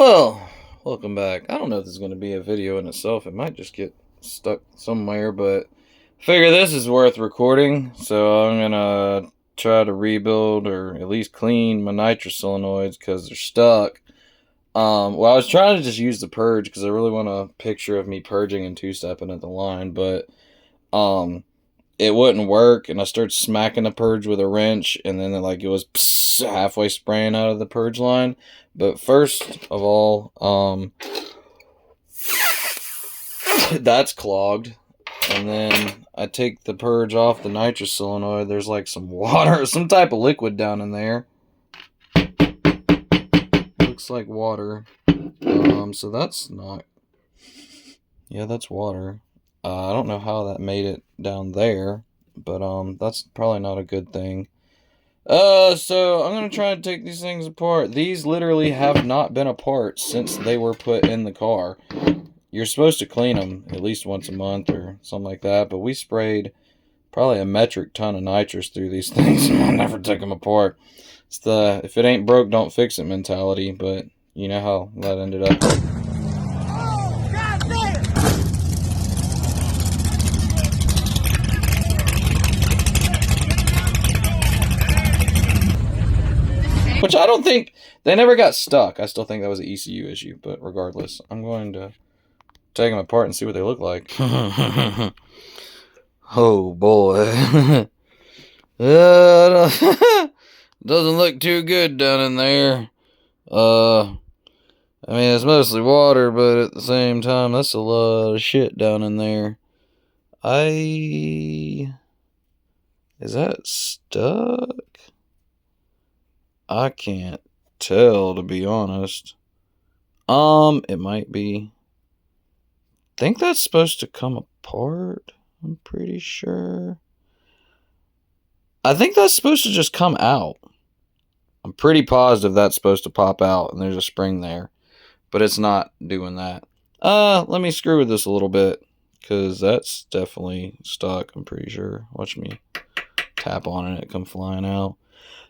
Well, welcome back. I don't know if this is going to be a video in itself. It might just get stuck somewhere, but I figure this is worth recording, so I'm going to try to rebuild or at least clean my nitrous solenoids because they're stuck. Well, I was trying to just use the purge because I really want a picture of me purging and two-stepping at the line, but it wouldn't work, and I started smacking the purge with a wrench, and then it was halfway spraying out of the purge line. But first of all, that's clogged, and then I take the purge off the nitrous solenoid. There's like some water, some type of liquid down in there. Looks like water. So that's not. Yeah, that's water. I don't know how that made it down there, but that's probably not a good thing. So I'm gonna try and take these things apart. These literally have not been apart since they were put in the car. You're supposed to clean them at least once a month or something like that, but we sprayed probably a metric ton of nitrous through these things and I never took them apart. It's the if it ain't broke, don't fix it mentality, but you know how that ended up. Which I don't think, they never got stuck. I still think that was an ECU issue, but regardless, I'm going to take them apart and see what they look like. Oh boy. Doesn't look too good down in there. I mean, it's mostly water, but at the same time, that's a lot of shit down in there. Is that stuck? I can't tell, to be honest. It might be. I think that's supposed to come apart. I'm pretty sure. I think that's supposed to just come out. I'm pretty positive that's supposed to pop out and there's a spring there. But it's not doing that. Let me screw with this a little bit, because that's definitely stuck, I'm pretty sure. Watch me tap on it and it come flying out.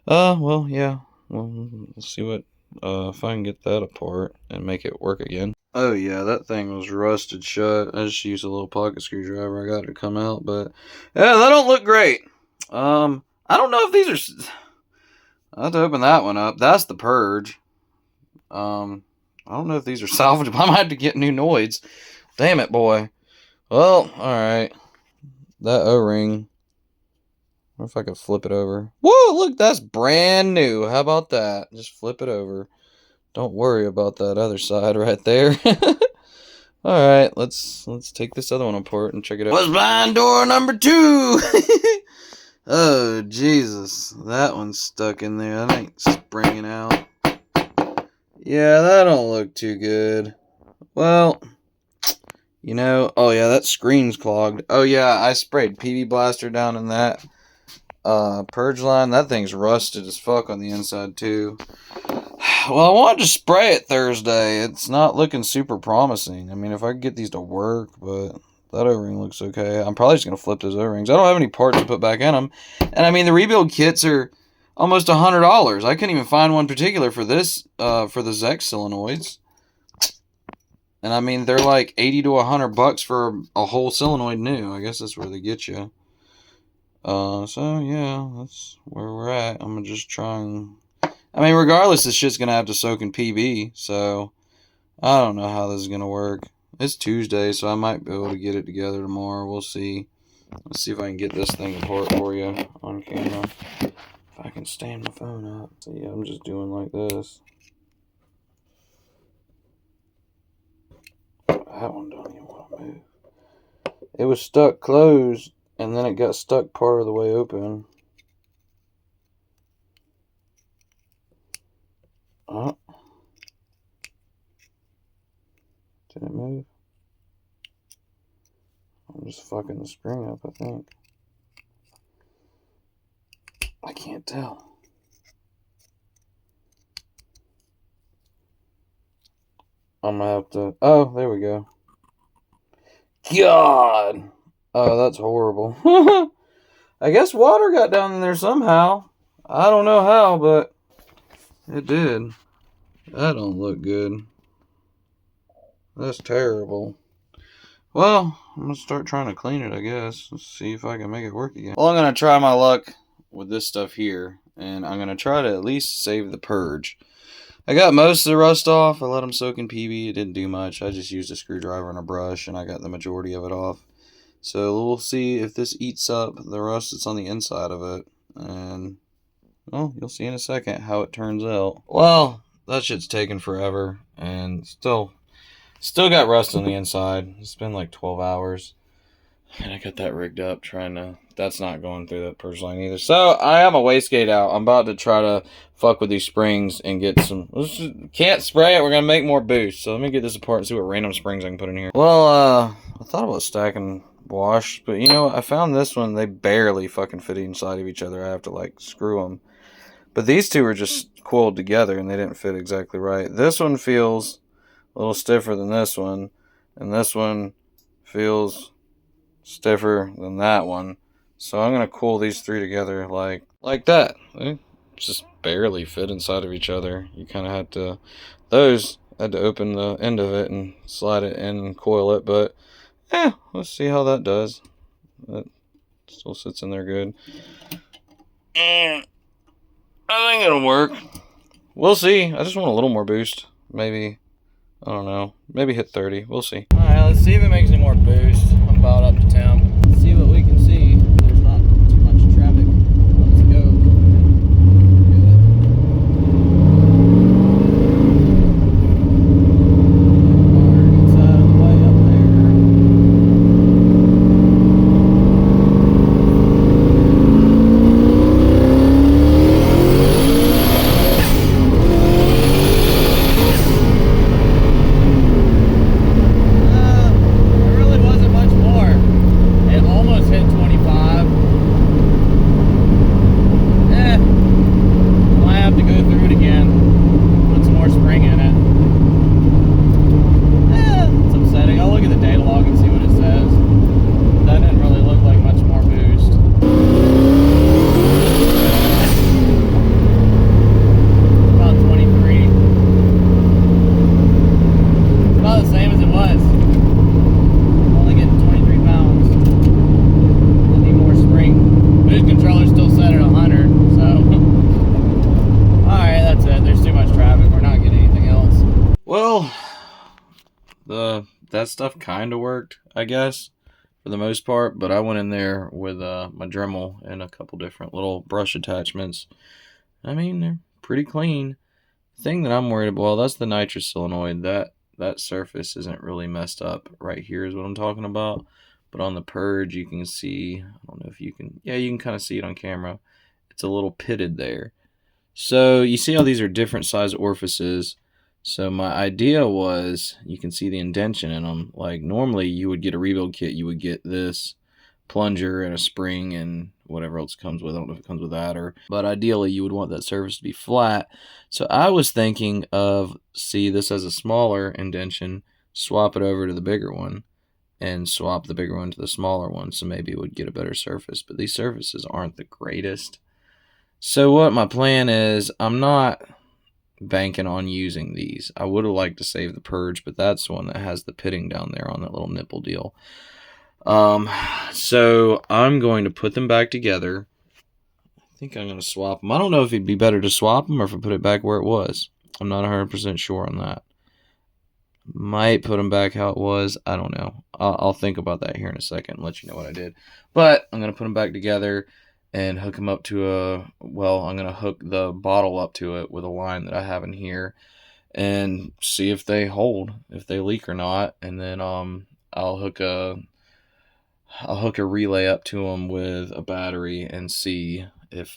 Well, yeah. Well, let's see what, if I can get that apart and make it work again. Oh, yeah, that thing was rusted shut. I just used a little pocket screwdriver. I got it to come out, but yeah, that don't look great. I don't know if these are. I have to open that one up. That's the purge. I don't know if these are salvageable. I might have to get new noids. Damn it, boy. Well, alright. That O-ring. I wonder if I could flip it over. Whoa, look, that's brand new. How about that? Just flip it over. Don't worry about that other side right there. Alright, let's take this other one apart and check it out. What's behind door number 2? Oh, Jesus. That one's stuck in there. That ain't springing out. Yeah, that don't look too good. Well, you know, oh yeah, that screen's clogged. Oh yeah, I sprayed PB Blaster down in that purge line. That thing's rusted as fuck on the inside too. Well, I wanted to spray it Thursday. It's not looking super promising. I mean, if I could get these to work, but that O-ring looks okay. I'm probably just going to flip those O-rings. I don't have any parts to put back in them. And I mean, the rebuild kits are almost $100. I couldn't even find one particular for this, for the Zex solenoids. And I mean, they're like 80 to $100 for a whole solenoid new. I guess that's where they get you. So yeah, that's where we're at. I'm gonna just try and, I mean, regardless, this shit's gonna have to soak in PB, so I don't know how this is gonna work. It's Tuesday, so I might be able to get it together tomorrow. We'll see. Let's see if I can get this thing apart for you on camera. If I can stand my phone up. So yeah, I'm just doing like this. That one don't even want to move. It was stuck closed, and then it got stuck part of the way open. Oh. Did it move? I'm just fucking the spring up, I think. I can't tell. I'm gonna have to. Oh, there we go. God! Oh, that's horrible. I guess water got down in there somehow. I don't know how, but it did. That don't look good. That's terrible. Well, I'm going to start trying to clean it, I guess. Let's see if I can make it work again. Well, I'm going to try my luck with this stuff here. And I'm going to try to at least save the purge. I got most of the rust off. I let them soak in PB. It didn't do much. I just used a screwdriver and a brush, and I got the majority of it off. So we'll see if this eats up the rust that's on the inside of it. And, well, you'll see in a second how it turns out. Well, that shit's taken forever. And still got rust on the inside. It's been like 12 hours. And I got that rigged up trying to... That's not going through that purge line either. So, I have a wastegate out. I'm about to try to fuck with these springs and get some... Can't spray it. We're going to make more boost. So, let me get this apart and see what random springs I can put in here. Well, I thought about stacking wash. But, you know, I found this one. They barely fucking fit inside of each other. I have to, like, screw them. But these two are just coiled together and they didn't fit exactly right. This one feels a little stiffer than this one. And this one feels stiffer than that one. So I'm going to cool these three together like that. They just barely fit inside of each other. You kind of had to... Those, I had to open the end of it and slide it in and coil it. But, let's see how that does. That still sits in there good. And I think it'll work. We'll see. I just want a little more boost. Maybe, I don't know. Maybe hit 30. We'll see. Alright, let's see if it makes any more boost. I'm about up to temp. Let's see what we can see. There's not too much traffic. Let's go. That stuff kind of worked, I guess, for the most part. But I went in there with my Dremel and a couple different little brush attachments. I mean, they're pretty clean. The thing that I'm worried about, well, that's the nitrous solenoid. That surface isn't really messed up. Right here is what I'm talking about. But on the purge, you can see, I don't know if you can, yeah, you can kind of see it on camera. It's a little pitted there. So you see how these are different size orifices. So my idea was, you can see the indentation in them. Like normally you would get a rebuild kit, you would get this plunger and a spring and whatever else comes with it. I don't know if it comes with that but ideally you would want that surface to be flat. So I was thinking of, see, this has a smaller indentation, swap it over to the bigger one and swap the bigger one to the smaller one. So maybe it would get a better surface, but these surfaces aren't the greatest. So what my plan is, I'm not banking on using these. I would have liked to save the purge, but that's the one that has the pitting down there on that little nipple deal. So I'm going to put them back together. I think I'm going to swap them. I don't know if it'd be better to swap them or if I put it back where it was. I'm not 100% sure on that. Might put them back how it was. I don't know. I'll think about that here in a second and let you know what I did. But I'm going to put them back together and hook them up to I'm going to hook the bottle up to it with a line that I have in here and see if they hold, if they leak or not. And then I'll hook a relay up to them with a battery and see if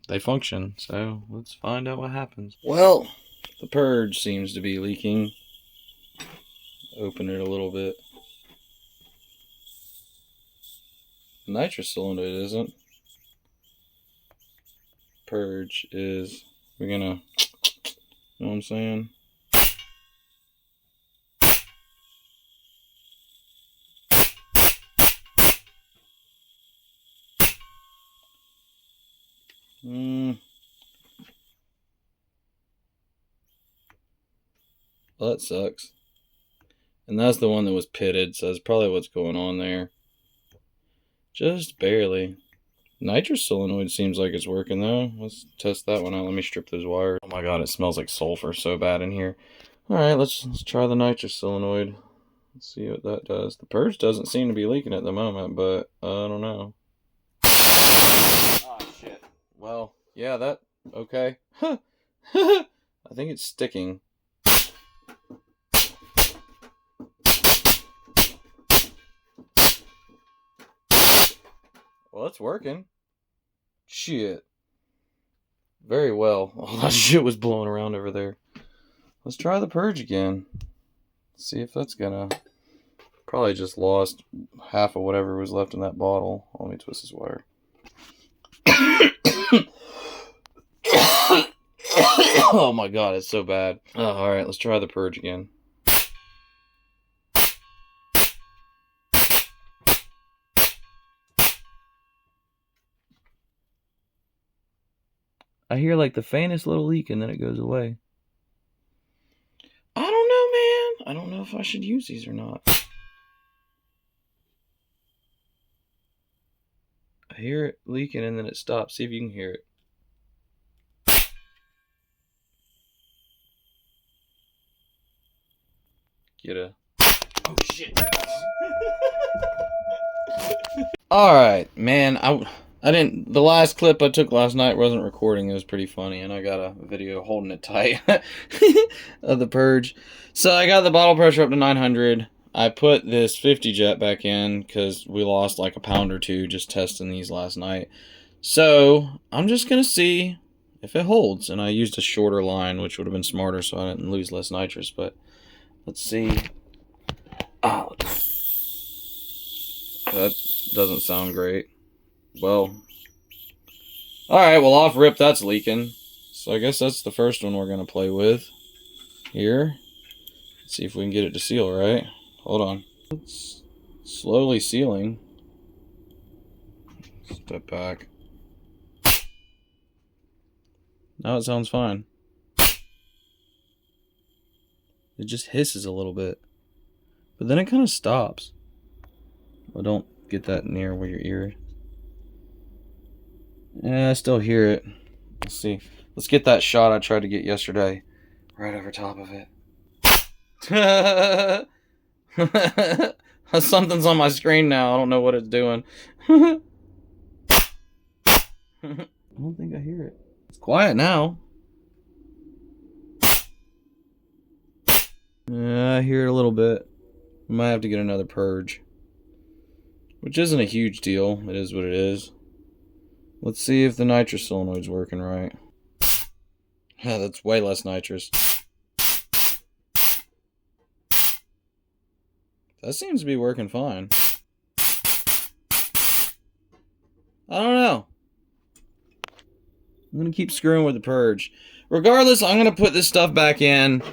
they function. So let's find out what happens. Well, the purge seems to be leaking. Open it a little bit. The nitrous solenoid isn't. Purge is. We're gonna, you know what I'm saying? Well, that sucks. And that's the one that was pitted, so that's probably what's going on there. Just barely. Nitrous Solenoid seems like it's working though. Let's test that one out. Let me strip those wires. Oh my god, it smells like sulfur so bad in here. Alright, let's try the Nitrous Solenoid. Let's see what that does. The purge doesn't seem to be leaking at the moment, but I don't know. Oh shit. Well, yeah, that okay. I think it's sticking. Well, it's working. Shit. Very well. All that shit was blowing around over there. Let's try the purge again. See if that's gonna... Probably just lost half of whatever was left in that bottle. Let me twist this wire. Oh my god, it's so bad. Oh, alright, let's try the purge again. I hear like the faintest little leak and then it goes away. I don't know, man. I don't know if I should use these or not. I hear it leaking and then it stops. See if you can hear it. Get a... Oh shit. Alright, man. I didn't... The last clip I took last night wasn't recording. It was pretty funny, and I got a video holding it tight of the purge. So I got the bottle pressure up to 900. I put this 50 jet back in because we lost like a pound or two just testing these last night. So I'm just going to see if it holds. And I used a shorter line, which would have been smarter so I didn't lose less nitrous. But let's see. Oh, that doesn't sound great. Well, alright, well off rip that's leaking. So I guess that's the first one we're going to play with. Here. Let's see if we can get it to seal right. Hold on. It's slowly sealing. Step back. Now it sounds fine. It just hisses a little bit. But then it kind of stops. Well, don't get that near where your ear is. Yeah, I still hear it. Let's see. Let's get that shot I tried to get yesterday. Right over top of it. Something's on my screen now. I don't know what it's doing. I don't think I hear it. It's quiet now. Yeah, I hear it a little bit. Might have to get another purge. Which isn't a huge deal. It is what it is. Let's see if the nitrous solenoid's working right. Yeah, that's way less nitrous. That seems to be working fine. I don't know. I'm going to keep screwing with the purge. Regardless, I'm going to put this stuff back in.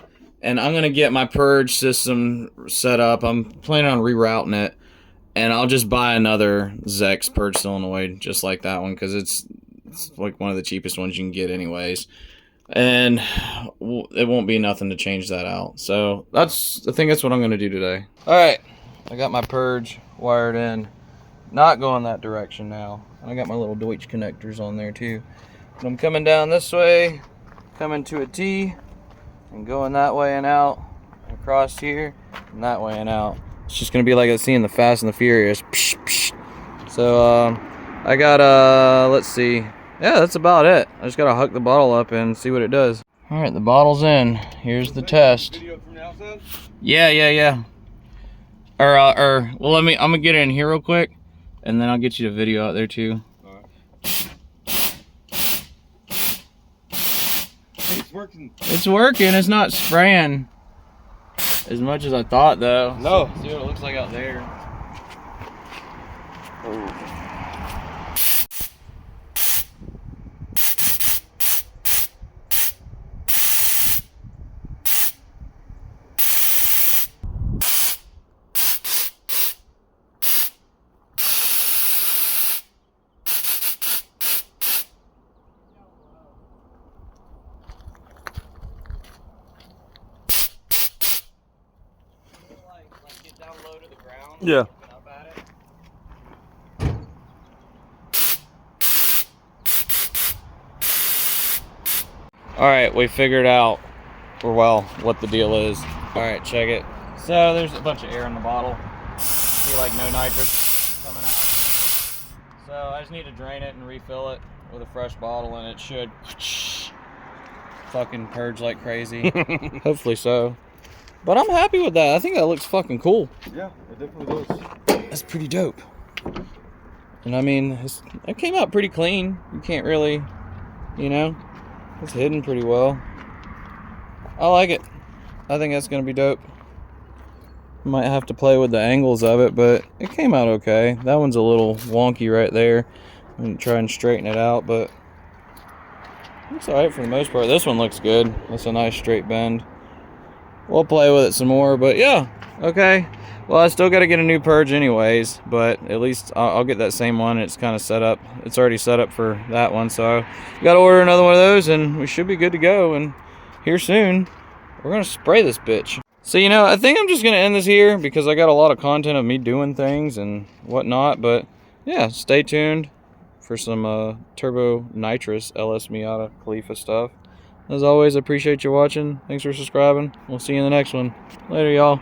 And I'm going to get my purge system set up. I'm planning on rerouting it. And I'll just buy another Zex purge solenoid, just like that one, because it's like one of the cheapest ones you can get anyways. And it won't be nothing to change that out. So I think that's what I'm going to do today. Alright, I got my purge wired in. Not going that direction now. I got my little Deutsch connectors on there too. But I'm coming down this way, coming to a T, and going that way and out, across here, and that way and out. It's just gonna be like a scene in the Fast and the Furious. Psh, psh. So I got let's see. Yeah, that's about it. I just gotta hook the bottle up and see what it does. All right, the bottle's in. Here's the test. Yeah. Well, I'm gonna get it in here real quick, and then I'll get you the video out there too. All right. Hey, it's working. It's working. It's not spraying as much as I thought, though. No. See what it looks like out there. Oh. Yeah. Alright, we figured out, or well, what the deal is. Alright, check it. So there's a bunch of air in the bottle. See, like, no nitrous coming out. So I just need to drain it and refill it with a fresh bottle, and it should fucking purge like crazy. Hopefully so. But I'm happy with that. I think that looks fucking cool. Yeah, it definitely does. That's pretty dope. And I mean, it came out pretty clean. You can't really, you know, it's hidden pretty well. I like it. I think that's gonna be dope. Might have to play with the angles of it, but it came out okay. That one's a little wonky right there. I'm gonna try and straighten it out, but looks alright for the most part. This one looks good. That's a nice straight bend. We'll play with it some more, but yeah, okay. Well, I still got to get a new purge anyways, but at least I'll get that same one. It's kind of set up. It's already set up for that one, so got to order another one of those, and we should be good to go. And here soon, we're going to spray this bitch. So, you know, I think I'm just going to end this here because I got a lot of content of me doing things and whatnot, but yeah, stay tuned for some Turbo Nitrous LS Miata Khalifa stuff. As always, I appreciate you watching. Thanks for subscribing. We'll see you in the next one. Later, y'all.